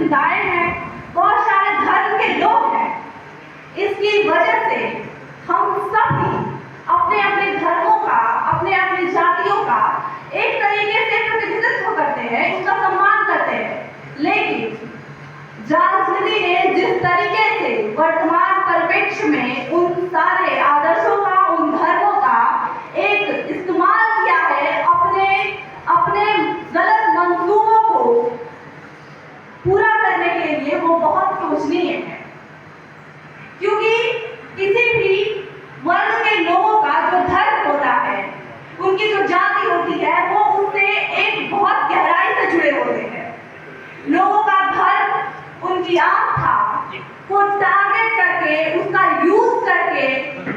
चिंताएं हैं, बहुत सारे धर्म के लोग हैं। इसकी वजह से हम सभी अपने अपने धर्मों का, अपने अपने जातियों का एक तरीके से प्रतिनिधित्व करते हैं, उसका सम्मान करते हैं। लेकिन राजनीति ने जिस तरीके से वर्तमान परिप्रेक्ष्य में उन सारे आदर्शों का, उन धर्मों का एक इस्तेमाल किया है अपने गलत मंसूबों को पूरा करने के लिए, वो बहुत सोचनीय है। क्योंकि किसी भी वर्ग के लोगों का जो धर्म होता है, उनकी जो जाति होती है, वो उससे एक बहुत गहराई से जुड़े होते हैं। लोगों का धर्म, उनकी आस्था को टारगेट करके, उसका यूज करके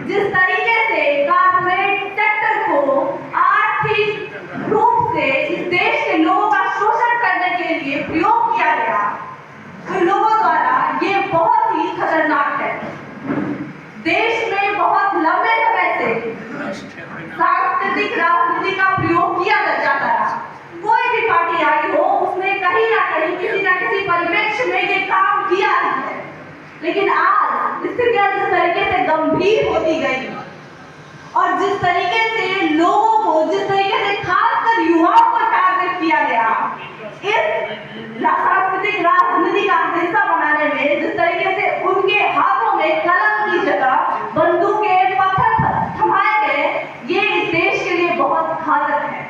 जिस तरीके से कॉर्पोरेट सेक्टर को आर्थिक रूप से इस देश के लोगों का शोषण करने के लिए प्रयोग किया गया, उन लोगों द्वारा ये बहुत ही खतरनाक है। देश में बहुत लंबे समय से सांस्कृतिक राजनीति का प्रयोग किया जाता रहा। कोई भी पार्टी आई हो, उसने कहीं ना कहीं किसी न किसी परिप्रेक्ष्य में ये काम किया है। लेकिन आज स्थितियां जिस तरीके से गंभीर होती गई और जिस तरीके से लोगों को, जिस तरीके से खासकर युवाओं को टारगेट किया गया, इस सांस्कृतिक राजनीति का हिस्सा बनाने में जिस तरीके से उनके हाथों में कलम की जगह बंदूकें, पत्थर थमाए गए, ये इस देश के लिए बहुत घातक है।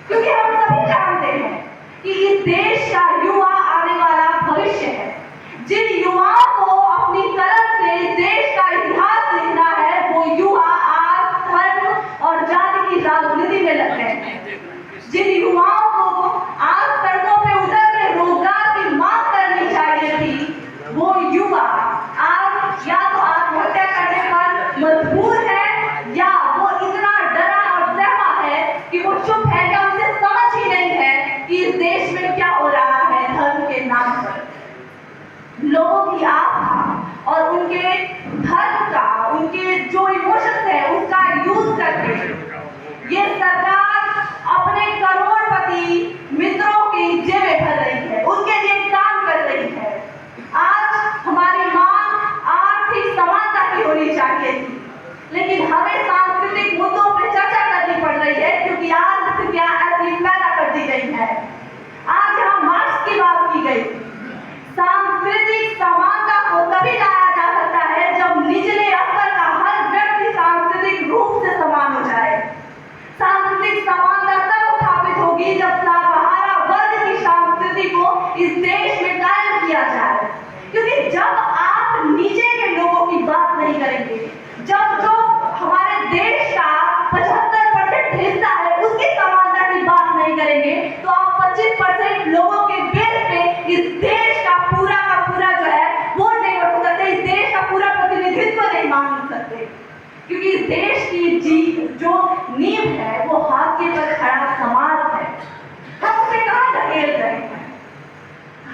क्योंकि हम सभी जानते हैं कि इस देश का युवा आने वाला भविष्य है। जिन युवाओं को अपनी कलम से इस देश का इतिहास लिखना है, वो युवा आज धर्म और जाति की राजनीति में लग गए हैं। जिन युवाओं को आज सड़कों पे उतर के रोजगार की मांग करनी चाहिए थी, वो युवा आज या तो आत्महत्या करने पर मजबूर है, या वो इतना डरा और सहमा है कि वो चुप है, या उसे समझ ही नहीं है कि इस देश में क्या हो रहा है धर्म के नाम पर। लोगों की आस्था और उनके धर्म का, उनके जो इमोशंस है, उसका यूज करके ये सरकार अपने करोड़पति मित्रों की जेबें भर रही है, उनके लिए काम कर रही है। आज हमारी मांग आर्थिक समानता की होनी चाहिए थी, लेकिन हमें सांस्कृतिक मुद्दों पर चर्चा करनी पड़ रही है, क्योंकि आज स्थितियां ऐसी पैदा कर दी गई है। आज यहाँ मार्क्स की बात की गई। सांस्कृतिक समानता को तभी लाया जा सकता है जब निचले स्तर का हर व्यक्ति सांस्कृतिक रूप से समान हो जाए। सांस्कृतिक समानता तब स्थापित होगी जब सर्वहारा वर्ग की संस्कृति को इस देश में कायम किया जाए। क्योंकि जब आप नीचे के लोगों की बात नहीं करेंगे, जब जो हमारे देश का 75% हिस्सा है उसकी समानता की बात नहीं करेंगे, तो आप 25% लोगों के बेस पे इस देश का पूरा जो है वोट नहीं बढ़ सकते, इस देश का पूरा प्रतिनिधित्व नहीं मांग सकते। क्योंकि इस देश की जो नींव है वो हाथी पर खड़ा समाज है। हम उसे कहाँ धकेल रहे हैं?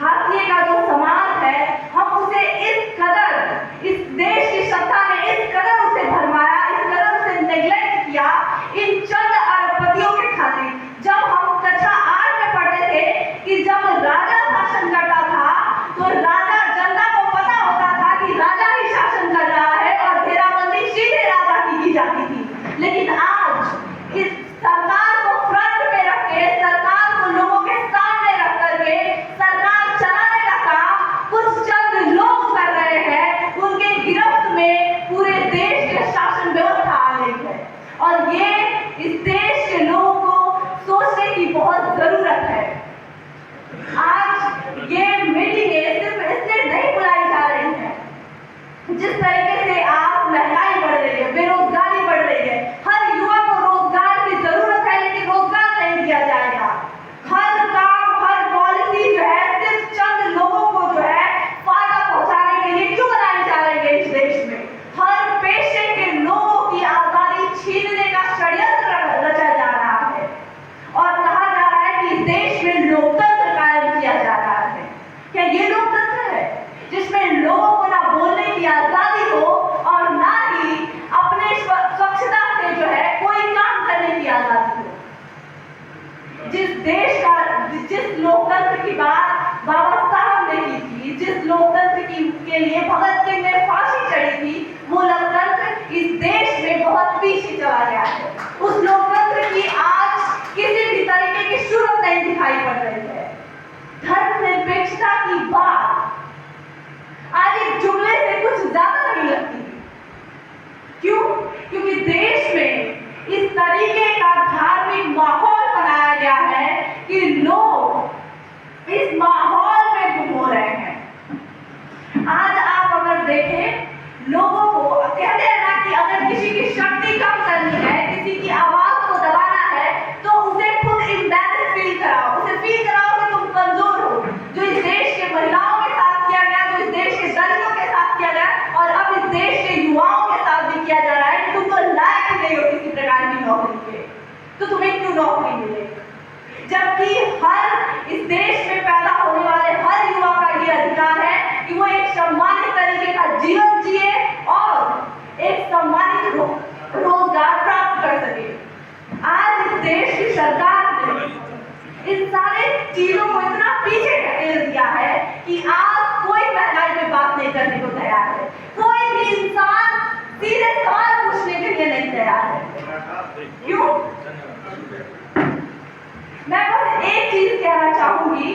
हाथी का जो समाज है, हम उसे इस कदर, इस देश की सत्ता ने इस कदर उसे भरमाया, इस कदर उसे नेग्लेक्ट किया इन चंद अरबपतियों के खातिर। जब हम कक्षा 8 में पढ़ते थे कि जब राजा शासन करता था, तो राजा, जनता को पता होता था कि राजा ही शासन कर रहा है और घेराबंदी सीधे राजा की जाती थी। लेकिन आज इस सरकार को फ्रंट में रख के, सरकार को लोगों के सामने रख करके सरकार चलाने का काम कुछ चंद लोग कर रहे हैं। उनके गिरफ्त में पूरे देश के शासन व्यवस्था आ गई है, और ये इस देश के लोगों को सोचने की बहुत जरूरत है। आज ये मीटिंगें सिर्फ इसलिए नहीं बुलाई जा रही है, जिस तरीके से आज महंगाई बढ़ रही है, बेरोजगारी बढ़ रही है, हर युवा को रोजगार की जरूरत है, लेकिन रोजगार नहीं दिया जाएगा। हर काम, हर पॉलिसी जो है सिर्फ चंद लोगों को जो है फायदा पहुंचाने के लिए क्यों बनाई जा रही है इस देश में? हर पेशे के लोगों की आजादी छीनने का षड्यंत्र रचा जा रहा है, और कहा जा रहा है कि इस देश में लोकतंत्र कायम किया जा रहा है। क्या ये लोकतंत्र है जिसमें लोगों को ना बोलने की आजादी हो और ना ही अपने स्वच्छता से जो है कोई काम करने की आजादी हो? जिस लोकतंत्र की बात बाबा साहब ने कि जिस लोकतंत्र के लिए भगत सिंह ने फांसी चढ़ी थी, वो लोकतंत्र इस देश में बहुत पीछे चला गया है। उस लोकतंत्र की आज किसी भी तरीके की सूरत नहीं दिखाई पड़ रही है। धर्मनिरपेक्षता की बात आज एक जुमले से कुछ ज्यादा नहीं लगती। क्यों? क्योंकि देश में इस तरीके का धार्मिक माहौल बनाया गया है कि लोग इस माहौल में गुम हो रहे हैं। आज आप अगर देखें, लोगों को कहते हैं ना कि अगर किसी की शक्ति कम करनी है, किसी की आवाज को दबाना है, तो उसे खुद इम्बैलेंस फील कराओ, उसे फील कराओ कि तुम कमजोर हो। जो इस देश के महिलाओं के साथ किया गया, जो इस देश के दलितों के साथ किया गया, और अब इस देश के युवाओं के साथ भी किया जा रहा है कि तुम तो लायक नहीं हो किसी प्रकार की नौकरी के, तो तुम्हें क्यों नौकरी मिले? जबकि हर इस देश में पैदा होने वाले हर युवा का ये अधिकार है कि वो एक सम्मानित तरीके का जीवन जिए और एक सम्मानित रोजगार प्राप्त कर सके। आज इस देश की सरकार ने इन सारे चीजों को इतना पीछे ढकेल दिया है कि आज कोई महंगाई पे बात नहीं करने को तैयार है। कोई भी इंसान सीधे सवाल पूछने के लिए नहीं तैयार है। क्यों? मैं बस एक चीज कहना चाहूंगी,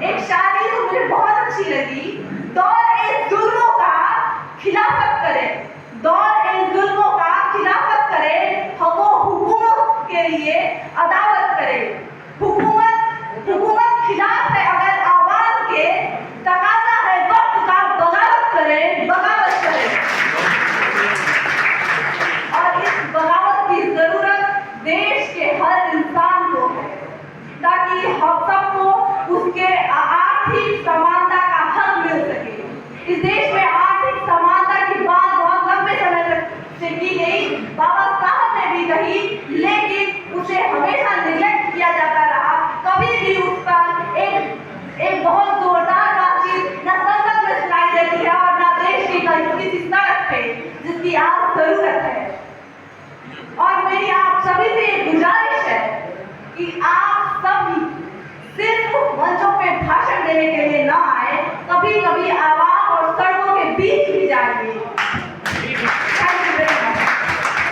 एक शायरी जो मुझे बहुत अच्छी लगी, दौर ए जुल्मों का खिलाफत करे, दौर ए जुल्मों का खिलाफत करे, हम वो हुकूमत के लिए अदावत करे। हुकूमत खिलाफ है अगर आवाज के, तकाजा है वक्त का बगावत करे, बगावत करे। और इस बगावत की जरूरत देश के हर इंसान को है, ताकि हम सबको उसके आर्थिक समानता का हक मिल सके। इस देश में आर्थिक समानता की बात बहुत लंबे समय तक से की गई, बाबा साहब ने भी कही, लेकिन उसे हमेशा निगलेक्ट किया जाता रहा। कभी भी उस पर एक बहुत जोरदार बातचीत न संसद में सुनाई देती है और न देश की किसी सड़क पे, जिसकी आज जरूरत है। और मेरी आप सभी से एक गुजारिश है कि आप सभी सिर्फ मंचों पे भाषण देने के लिए ना आए, कभी कभी आप